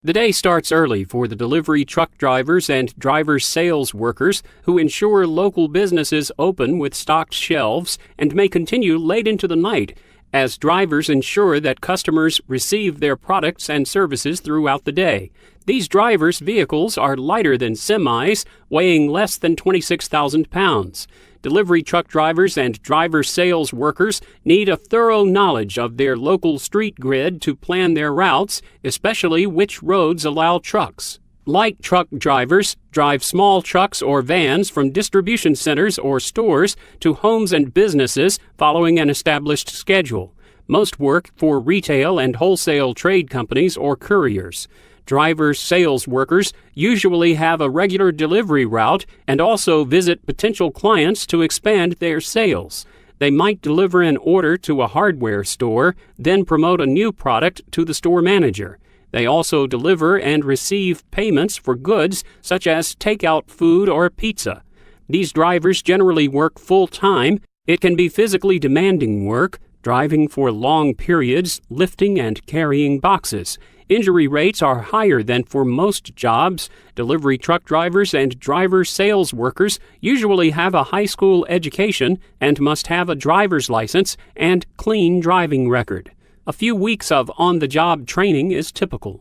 The day starts early for the delivery truck drivers and driver sales workers who ensure local businesses open with stocked shelves and may continue late into the night as drivers ensure that customers receive their products and services throughout the day. These drivers' vehicles are lighter than semis, weighing less than 26,000 pounds. Delivery truck drivers and driver sales workers need a thorough knowledge of their local street grid to plan their routes, especially which roads allow trucks. Light truck drivers drive small trucks or vans from distribution centers or stores to homes and businesses following an established schedule. Most work for retail and wholesale trade companies or couriers. Driver sales workers usually have a regular delivery route and also visit potential clients to expand their sales. They might deliver an order to a hardware store, then promote a new product to the store manager. They also deliver and receive payments for goods such as takeout food or pizza. These drivers generally work full-time. It can be physically demanding work, driving for long periods, lifting and carrying boxes. Injury rates are higher than for most jobs. Delivery truck drivers and driver sales workers usually have a high school education and must have a driver's license and clean driving record. A few weeks of on-the-job training is typical.